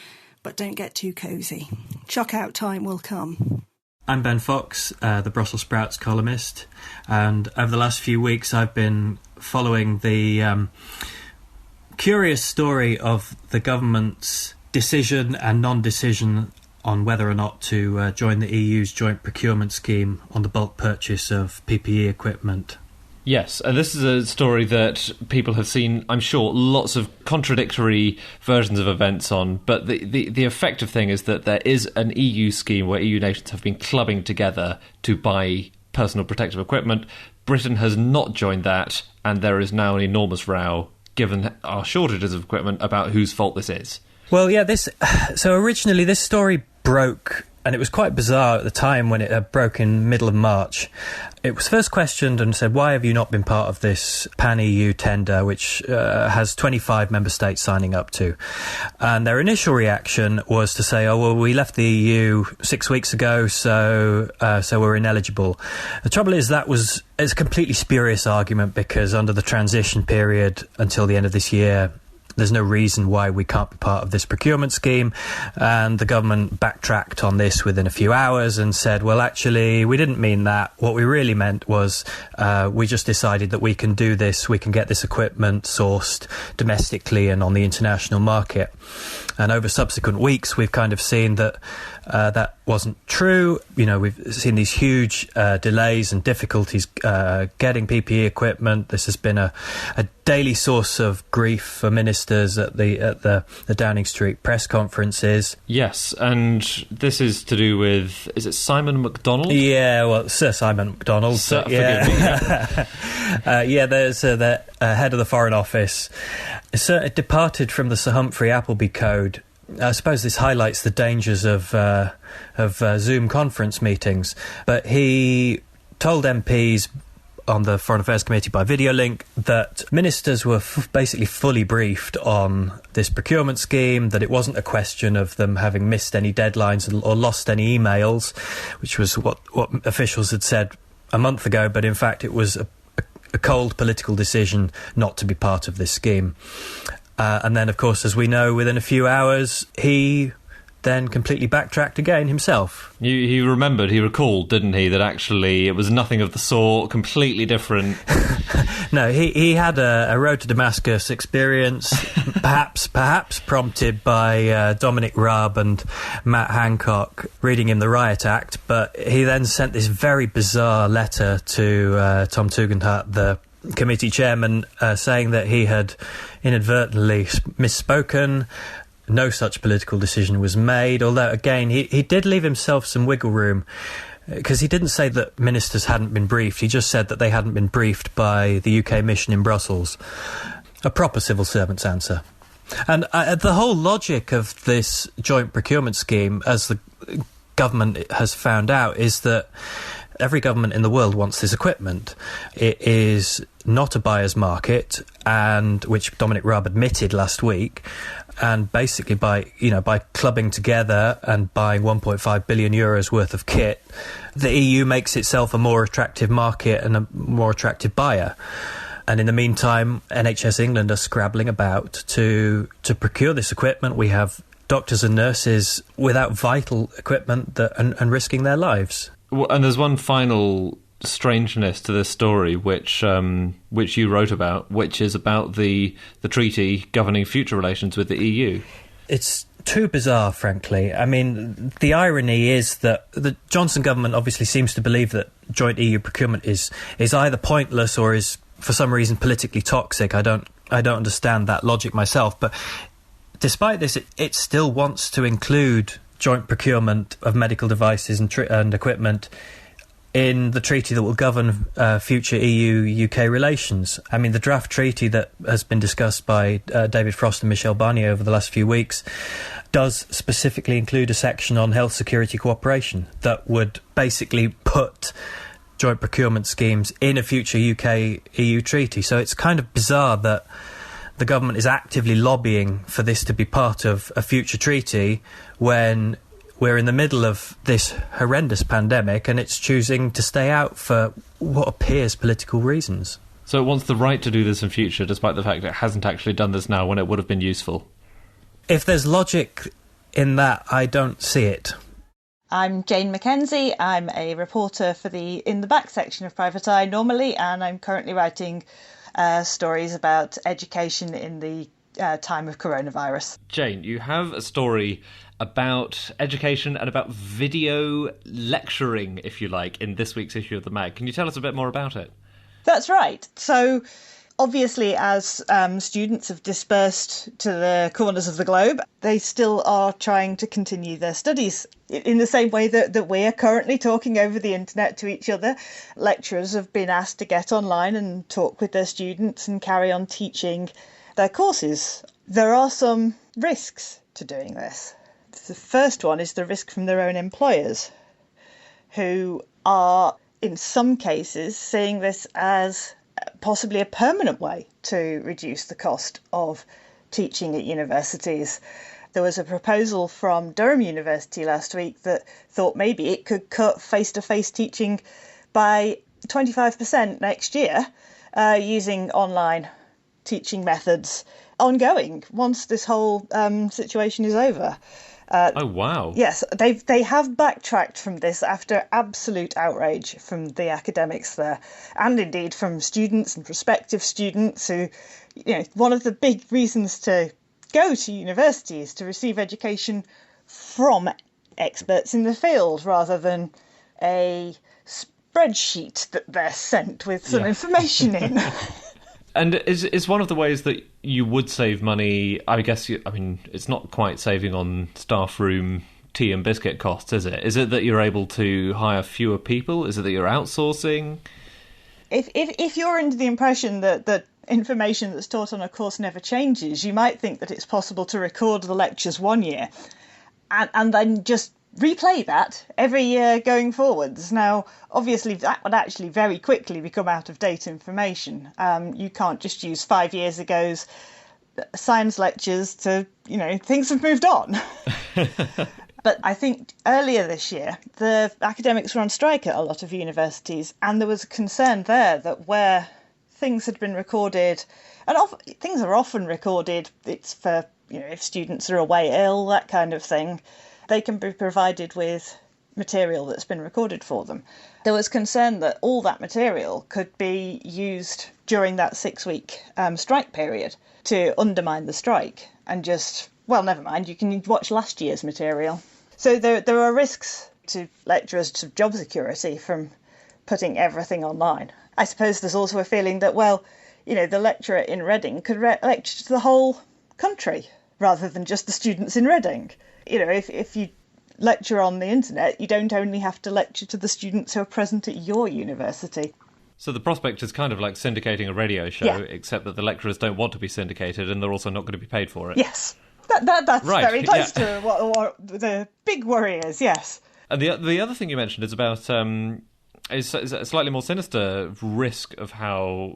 but don't get too cosy. Chuck-out time will come. I'm Ben Fox, the Brussels Sprouts columnist, and over the last few weeks I've been following the curious story of the government's decision and non-decision on whether or not to join the EU's joint procurement scheme on the bulk purchase of PPE equipment. Yes, and this is a story that people have seen, I'm sure, lots of contradictory versions of events on, but the effective thing is that there is an EU scheme where EU nations have been clubbing together to buy personal protective equipment. Britain has not joined that, and there is now an enormous row, given our shortages of equipment, about whose fault this is. Well, yeah, so originally this story broke, and it was quite bizarre at the time when it broke in middle of March. It was first questioned and said, why have you not been part of this pan-EU tender, which has 25 member states signing up to? And their initial reaction was to say, oh, well, we left the EU 6 weeks ago, so we're ineligible. The trouble is it's a completely spurious argument, because under the transition period until the end of this year, there's no reason why we can't be part of this procurement scheme. And the government backtracked on this within a few hours and said, well, actually, we didn't mean that. What we really meant was we just decided that we can do this, we can get this equipment sourced domestically and on the international market. And over subsequent weeks, we've kind of seen that that wasn't true. We've seen these huge delays and difficulties getting PPE equipment. This has been a daily source of grief for ministers at the Downing Street press conferences. Yes, and this is to do with, is it Simon MacDonald? Yeah, well, Sir Simon MacDonald. Forgive me. Yeah. There's the head of the Foreign Office. It departed from the Sir Humphrey Appleby Code. I suppose this highlights the dangers of Zoom conference meetings. But he told MPs on the Foreign Affairs Committee by video link that ministers were basically fully briefed on this procurement scheme, that it wasn't a question of them having missed any deadlines or lost any emails, which was what officials had said a month ago, but in fact it was a cold political decision not to be part of this scheme. And then, of course, as we know, within a few hours, he then completely backtracked again himself. He recalled, didn't he, that actually it was nothing of the sort, completely different. No, he had a road to Damascus experience, perhaps prompted by Dominic Raab and Matt Hancock reading him the Riot Act, but he then sent this very bizarre letter to Tom Tugendhat, the committee chairman, saying that he had inadvertently misspoken. No such political decision was made, although, again, he did leave himself some wiggle room, because he didn't say that ministers hadn't been briefed. He just said that they hadn't been briefed by the UK mission in Brussels. A proper civil servant's answer. And the whole logic of this joint procurement scheme, as the government has found out, is that every government in the world wants this equipment. It is not a buyer's market, and which Dominic Raab admitted last week. And basically, by clubbing together and buying 1.5 billion euros worth of kit, the EU makes itself a more attractive market and a more attractive buyer. And in the meantime, NHS England are scrabbling about to procure this equipment. We have doctors and nurses without vital equipment and risking their lives. Well, and there's one final strangeness to this story, which you wrote about, which is about the treaty governing future relations with the EU. It's too bizarre, frankly. I mean, the irony is that the Johnson government obviously seems to believe that joint EU procurement is either pointless or is, for some reason, politically toxic. I don't understand that logic myself, but despite this, it still wants to include joint procurement of medical devices and equipment in the treaty that will govern future EU-UK relations. I mean, the draft treaty that has been discussed by David Frost and Michel Barnier over the last few weeks does specifically include a section on health security cooperation that would basically put joint procurement schemes in a future UK-EU treaty. So it's kind of bizarre that the government is actively lobbying for this to be part of a future treaty when we're in the middle of this horrendous pandemic and it's choosing to stay out for what appears political reasons. So it wants the right to do this in future, despite the fact it hasn't actually done this now when it would have been useful. If there's logic in that, I don't see it. I'm Jane Mackenzie. I'm a reporter for the In the Back section of Private Eye normally, and I'm currently writing stories about education in the time of coronavirus. Jane, you have a story about education and about video lecturing, if you like, in this week's issue of the mag. Can you tell us a bit more about it? That's right. So obviously, as students have dispersed to the corners of the globe, they still are trying to continue their studies in the same way that we are currently talking over the internet to each other. Lecturers have been asked to get online and talk with their students and carry on teaching their courses. There are some risks to doing this. The first one is the risk from their own employers, who are, in some cases, seeing this as possibly a permanent way to reduce the cost of teaching at universities. There was a proposal from Durham University last week that thought maybe it could cut face-to-face teaching by 25% next year using online teaching methods ongoing once this whole situation is over. Oh, wow. Yes, they have backtracked from this after absolute outrage from the academics there, and indeed from students and prospective students who, one of the big reasons to go to university is to receive education from experts in the field rather than a spreadsheet that they're sent with some information in. And is one of the ways that you would save money, I guess, it's not quite saving on staff room tea and biscuit costs, is it? Is it that you're able to hire fewer people? Is it that you're outsourcing? If you're under the impression that information that's taught on a course never changes, you might think that it's possible to record the lectures one year and then just replay that every year going forwards. Now, obviously, that would actually very quickly become out-of-date information. You can't just use 5 years ago's science lectures to, things have moved on. But I think earlier this year, the academics were on strike at a lot of universities, and there was a concern there that where things had been recorded, and things are often recorded, it's for, if students are away ill, that kind of thing, they can be provided with material that's been recorded for them. There was concern that all that material could be used during that 6-week strike period to undermine the strike and just, well, never mind, you can watch last year's material. So there are risks to lecturers to job security from putting everything online. I suppose there's also a feeling that, the lecturer in Reading could lecture to the whole country rather than just the students in Reading. If you lecture on the internet, you don't only have to lecture to the students who are present at your university. So the prospect is kind of like syndicating a radio show, except that the lecturers don't want to be syndicated and they're also not going to be paid for it. Yes, that's right. Very close to what the big worry is, yes. And the other thing you mentioned is about is a slightly more sinister risk of how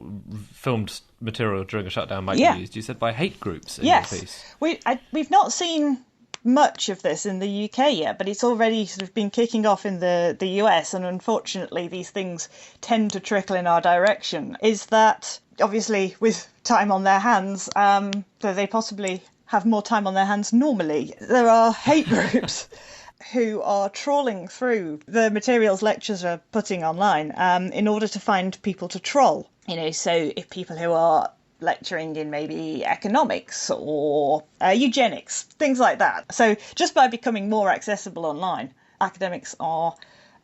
filmed material during a shutdown might be used. You said by hate groups in your piece. We've not seen much of this in the UK yet, but it's already sort of been kicking off in the US, and unfortunately these things tend to trickle in our direction, is that obviously with time on their hands, so they possibly have more time on their hands normally, there are hate groups who are trawling through the materials lecturers are putting online in order to find people to troll. So if people who are lecturing in maybe economics or eugenics, things like that. So just by becoming more accessible online, academics are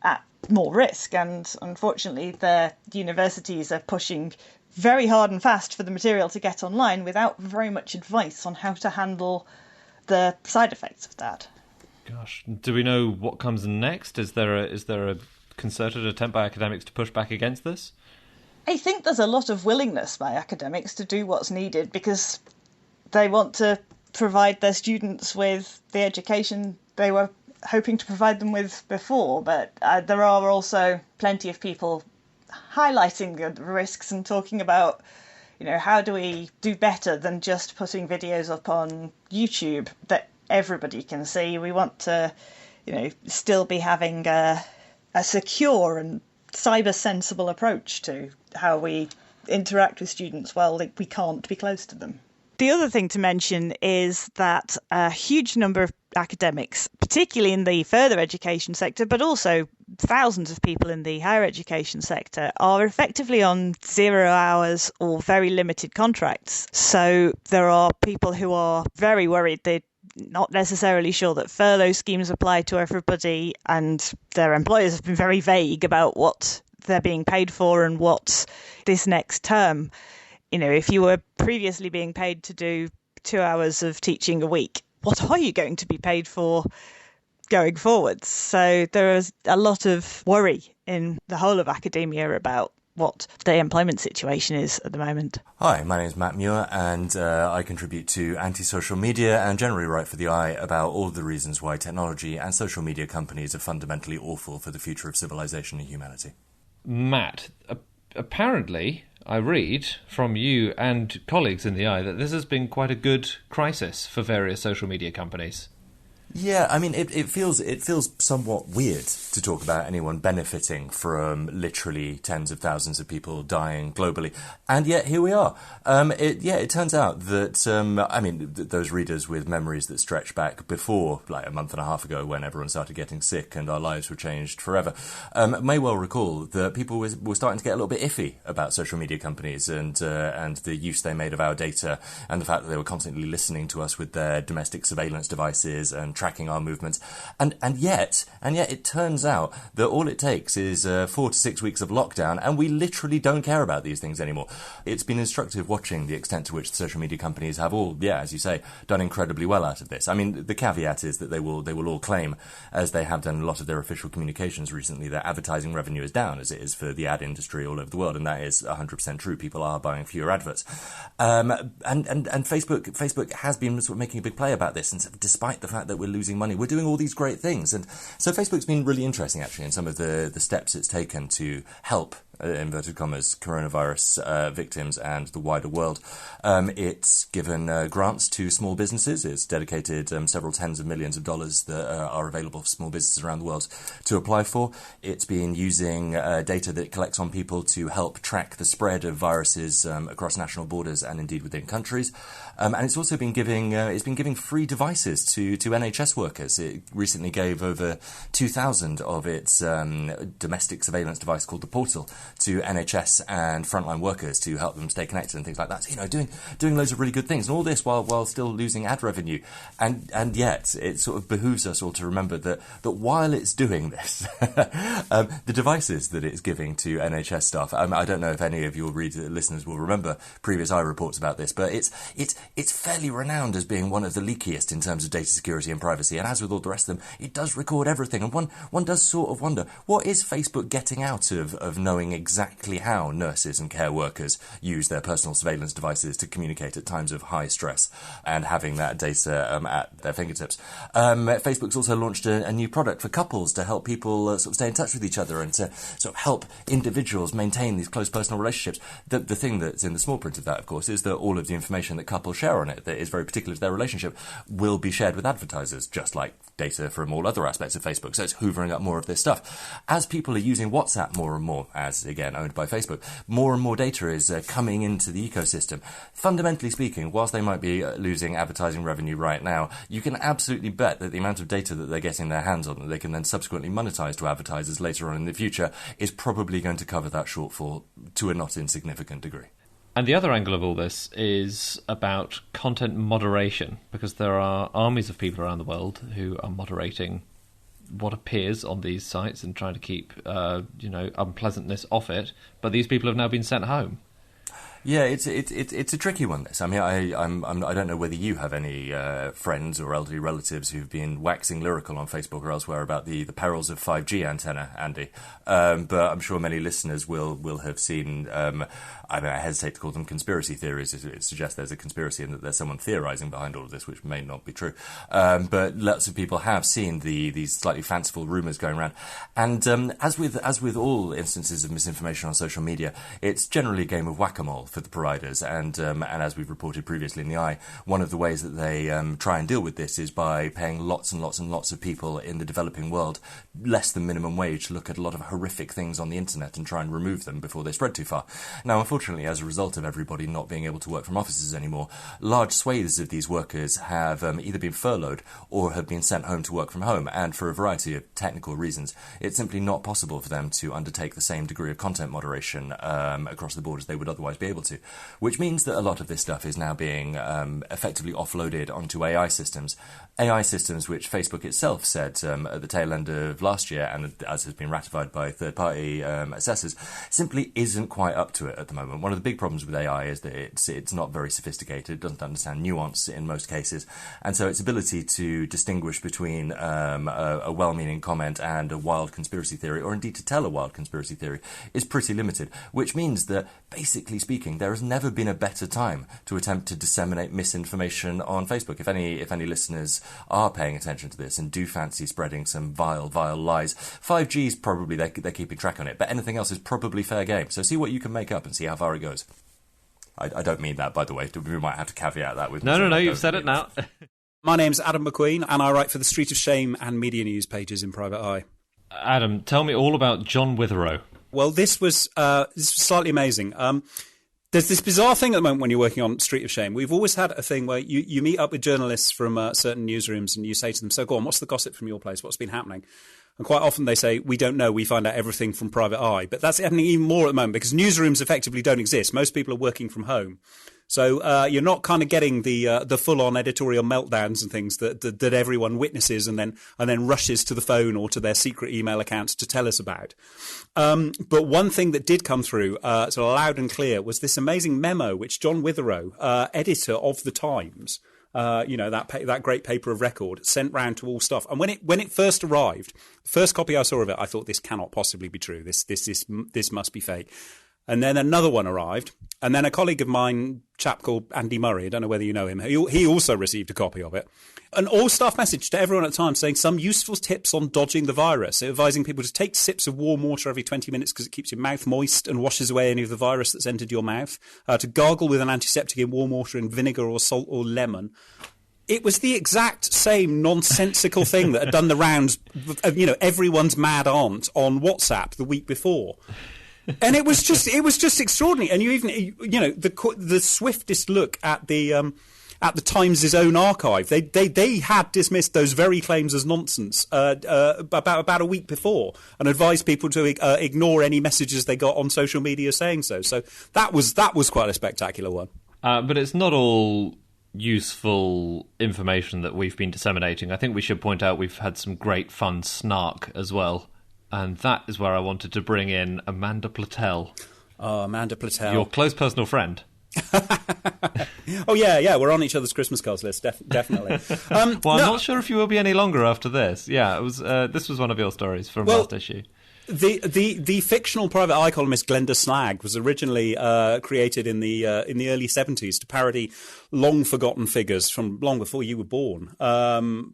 at more risk, and unfortunately the universities are pushing very hard and fast for the material to get online without very much advice on how to handle the side effects of that. Gosh, do we know what comes next? Is there a concerted attempt by academics to push back against this? I think there's a lot of willingness by academics to do what's needed because they want to provide their students with the education they were hoping to provide them with before. But there are also plenty of people highlighting the risks and talking about, how do we do better than just putting videos up on YouTube that everybody can see. We want to, still be having a secure and cyber sensible approach to how we interact with students while we can't be close to them. The other thing to mention is that a huge number of academics, particularly in the further education sector, but also thousands of people in the higher education sector, are effectively on 0 hours or very limited contracts. So there are people who are very worried they're not necessarily sure that furlough schemes apply to everybody, and their employers have been very vague about what they're being paid for and what this next term. If you were previously being paid to do 2 hours of teaching a week, what are you going to be paid for going forwards? So there is a lot of worry in the whole of academia about what the employment situation is at the moment. Hi, my name is Matt Muir, and I contribute to anti-social media and generally write for The Eye about all of the reasons why technology and social media companies are fundamentally awful for the future of civilization and humanity. Matt, apparently, I read from you and colleagues in The Eye that this has been quite a good crisis for various social media companies. Yeah, I mean, it feels somewhat weird to talk about anyone benefiting from literally tens of thousands of people dying globally, and yet here we are. It turns out that those readers with memories that stretch back before, like a month and a half ago, when everyone started getting sick and our lives were changed forever, may well recall that people were starting to get a little bit iffy about social media companies and the use they made of our data, and the fact that they were constantly listening to us with their domestic surveillance devices and tracking our movements, and yet it turns out that all it takes is 4 to 6 weeks of lockdown, and we literally don't care about these things anymore. It's been instructive watching the extent to which the social media companies have all, as you say, done incredibly well out of this. I mean, the caveat is that they will all claim, as they have done in a lot of their official communications recently, that advertising revenue is down, as it is for the ad industry all over the world, and that is 100% true. People are buying fewer adverts, and Facebook has been sort of making a big play about this, and despite the fact that we're losing money, we're doing all these great things. And so Facebook's been really interesting, actually, in some of the steps it's taken to help, inverted commas, coronavirus victims and the wider world. It's given grants to small businesses. It's dedicated several tens of millions of dollars that are available for small businesses around the world to apply for. It's been using data that it collects on people to help track the spread of viruses across national borders and indeed within countries. And it's also been giving free devices to NHS workers. It recently gave over 2,000 of its domestic surveillance device called the Portal to NHS and frontline workers to help them stay connected and things like that. So, doing loads of really good things, and all this while still losing ad revenue. And yet, it sort of behooves us all to remember that while it's doing this, the devices that it's giving to NHS staff, I don't know if any of your listeners will remember previous Eye reports about this, but it's fairly renowned as being one of the leakiest in terms of data security and privacy. And as with all the rest of them, it does record everything. And one does sort of wonder, what is Facebook getting out of knowing exactly how nurses and care workers use their personal surveillance devices to communicate at times of high stress and having that data at their fingertips? Facebook's also launched a new product for couples to help people sort of stay in touch with each other and to sort of help individuals maintain these close personal relationships. The thing that's in the small print of that, of course, is that all of the information that couples share on it that is very particular to their relationship will be shared with advertisers, just like data from all other aspects of Facebook. So it's hoovering up more of this stuff. As people are using WhatsApp more and more, as again owned by Facebook, more and more data is coming into the ecosystem. Fundamentally speaking, whilst they might be losing advertising revenue right now, you can absolutely bet that the amount of data that they're getting their hands on that they can then subsequently monetize to advertisers later on in the future is probably going to cover that shortfall to a not insignificant degree. And the other angle of all this is about content moderation, because there are armies of people around the world who are moderating what appears on these sites and trying to keep, unpleasantness off it. But these people have now been sent home. Yeah, it's a tricky one. This, I mean, I don't know whether you have any friends or elderly relatives who've been waxing lyrical on Facebook or elsewhere about the perils of 5G antenna, Andy. But I'm sure many listeners will have seen. I hesitate to call them conspiracy theories. It suggests there's a conspiracy and that there's someone theorising behind all of this, which may not be true. But lots of people have seen these slightly fanciful rumours going around. And as with all instances of misinformation on social media, it's generally a game of whack-a-mole for the providers. And as we've reported previously in the Eye, one of the ways that they try and deal with this is by paying lots and lots and lots of people in the developing world less than minimum wage to look at a lot of horrific things on the internet and try and remove them before they spread too far. Now, unfortunately, as a result of everybody not being able to work from offices anymore, large swathes of these workers have either been furloughed or have been sent home to work from home. And for a variety of technical reasons, it's simply not possible for them to undertake the same degree of content moderation across the board as they would otherwise be able to, which means that a lot of this stuff is now being effectively offloaded onto AI systems which Facebook itself said at the tail end of last year, and as has been ratified by third-party assessors, simply isn't quite up to it at the moment. One of the big problems with AI is that it's not very sophisticated, doesn't understand nuance in most cases, and so its ability to distinguish between a well-meaning comment and a wild conspiracy theory, or indeed to tell a wild conspiracy theory, is pretty limited, which means that, basically speaking, there has never been a better time to attempt to disseminate misinformation on Facebook. If any listeners are paying attention to this and do fancy spreading some vile lies, 5G is probably, they're keeping track on it, but anything else is probably fair game. So see what you can make up and see how far it goes. I don't mean that, by the way. We might have to caveat that with... No, you've said it now. My name's Adam McQueen, and I write for the Street of Shame and Media News pages in Private Eye. Adam, tell me all about John Witherow. Well, this was slightly amazing. There's this bizarre thing at the moment when you're working on Street of Shame. We've always had a thing where you meet up with journalists from certain newsrooms and you say to them, so go on, what's the gossip from your place? What's been happening? And quite often they say, we don't know, we find out everything from Private Eye. But that's happening even more at the moment because newsrooms effectively don't exist. Most people are working from home. So you're not kind of getting the full-on editorial meltdowns and things that everyone witnesses and then rushes to the phone or to their secret email accounts to tell us about. But one thing that did come through sort of loud and clear was this amazing memo which John Witherow, editor of The Times, that great paper of record, sent round to all staff. And when it first arrived, first copy I saw of it, I thought this cannot possibly be true. This must be fake. And then another one arrived. And then a colleague of mine, chap called Andy Murray, I don't know whether you know him, he also received a copy of it. An all-staff message to everyone at the time saying some useful tips on dodging the virus, advising people to take sips of warm water every 20 minutes because it keeps your mouth moist and washes away any of the virus that's entered your mouth, to gargle with an antiseptic in warm water in vinegar or salt or lemon. It was the exact same nonsensical thing that had done the rounds of, everyone's mad aunt on WhatsApp the week before. And it was just extraordinary. And you even, the swiftest look at the Times' own archive, they had dismissed those very claims as nonsense about a week before, and advised people to ignore any messages they got on social media saying so. So that was quite a spectacular one. But it's not all useful information that we've been disseminating. I think we should point out we've had some great fun snark as well. And that is where I wanted to bring in Amanda Platel. Oh, Amanda Platel. Your close personal friend. Oh, yeah, we're on each other's Christmas cards list, definitely. I'm not sure if you will be any longer after this. Yeah, it was. This was one of your stories from last issue. The fictional Private Eye columnist Glenda Slag was originally created in the early 70s to parody long forgotten figures from long before you were born.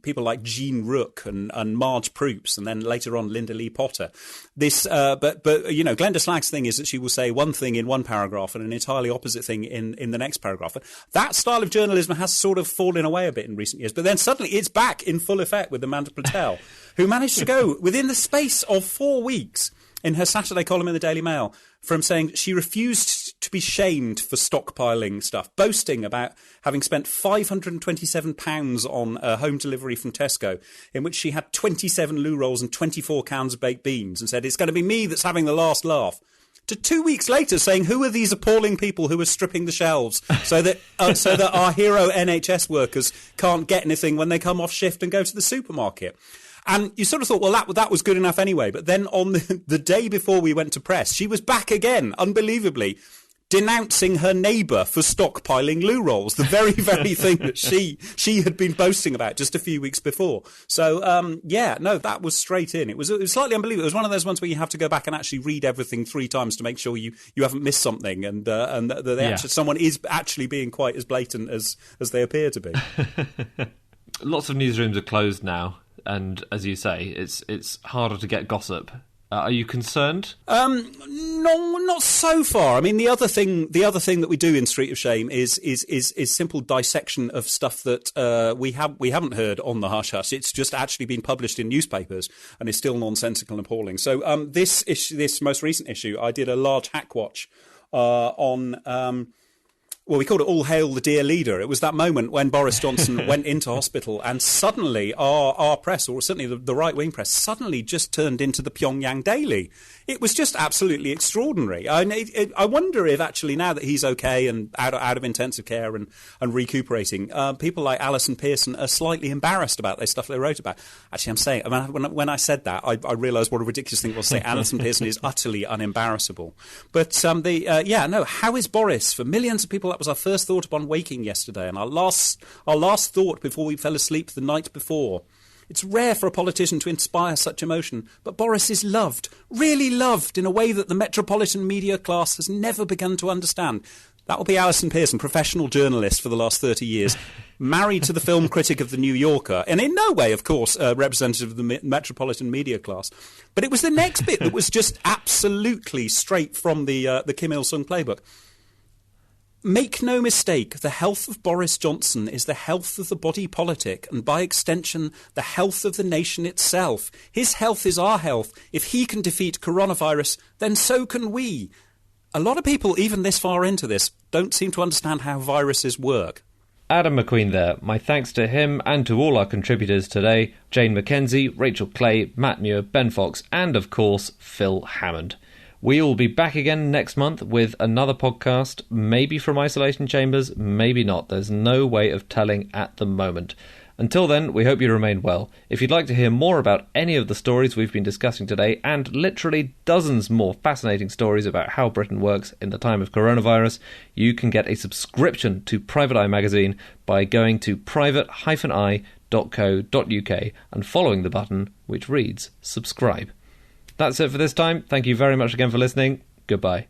People like Jean Rook and Marge Proops, and then later on Linda Lee Potter. But Glenda Slag's thing is that she will say one thing in one paragraph and an entirely opposite thing in the next paragraph. That style of journalism has sort of fallen away a bit in recent years, but then suddenly it's back in full effect with Amanda Platel, who managed to go within the space of 4 weeks in her Saturday column in the Daily Mail from saying she refused to be shamed for stockpiling stuff, boasting about having spent £527 on a home delivery from Tesco, in which she had 27 loo rolls and 24 cans of baked beans, and said, it's going to be me that's having the last laugh. To 2 weeks later saying, who are these appalling people who are stripping the shelves so that our hero NHS workers can't get anything when they come off shift and go to the supermarket? And you sort of thought, well, that was good enough anyway. But then on the day before we went to press, she was back again, unbelievably, denouncing her neighbour for stockpiling loo rolls, the very, very thing that she had been boasting about just a few weeks before. So, that was straight in. It was slightly unbelievable. It was one of those ones where you have to go back and actually read everything 3 times to make sure you haven't missed something, and that someone is actually being quite as blatant as they appear to be. Lots of newsrooms are closed now, and as you say, it's harder to get gossip. Are you concerned? No, not so far. I mean, the other thing that we do in Street of Shame is simple dissection of stuff that we haven't heard on the Hush Hush. It's just actually been published in newspapers and is still nonsensical and appalling. So this most recent issue, I did a large hack watch on. Well, we called it All Hail the Dear Leader. It was that moment when Boris Johnson went into hospital and suddenly our press, or certainly the right-wing press, suddenly just turned into the Pyongyang Daily. It was just absolutely extraordinary. I wonder if actually now that he's okay and out of intensive care and recuperating, people like Alison Pearson are slightly embarrassed about the stuff they wrote about. Actually, I'm saying, when I said that, I realised what a ridiculous thing it was to say. Alison Pearson is utterly unembarrassable. But how is Boris? For millions of people, that was our first thought upon waking yesterday, and our last thought before we fell asleep the night before. It's rare for a politician to inspire such emotion, but Boris is loved, really loved, in a way that the metropolitan media class has never begun to understand. That will be Alison Pearson, professional journalist for the last 30 years, married to the film critic of The New Yorker, and in no way, of course, representative of the metropolitan media class. But it was the next bit that was just absolutely straight from the Kim Il-sung playbook. Make no mistake, the health of Boris Johnson is the health of the body politic and, by extension, the health of the nation itself. His health is our health. If he can defeat coronavirus, then so can we. A lot of people, even this far into this, don't seem to understand how viruses work. Adam McQueen there. My thanks to him and to all our contributors today, Jane McKenzie, Rachel Clay, Matt Muir, Ben Fox, and, of course, Phil Hammond. We'll be back again next month with another podcast, maybe from isolation chambers, maybe not. There's no way of telling at the moment. Until then, we hope you remain well. If you'd like to hear more about any of the stories we've been discussing today, and literally dozens more fascinating stories about how Britain works in the time of coronavirus, you can get a subscription to Private Eye magazine by going to private-eye.co.uk and following the button which reads subscribe. That's it for this time. Thank you very much again for listening. Goodbye.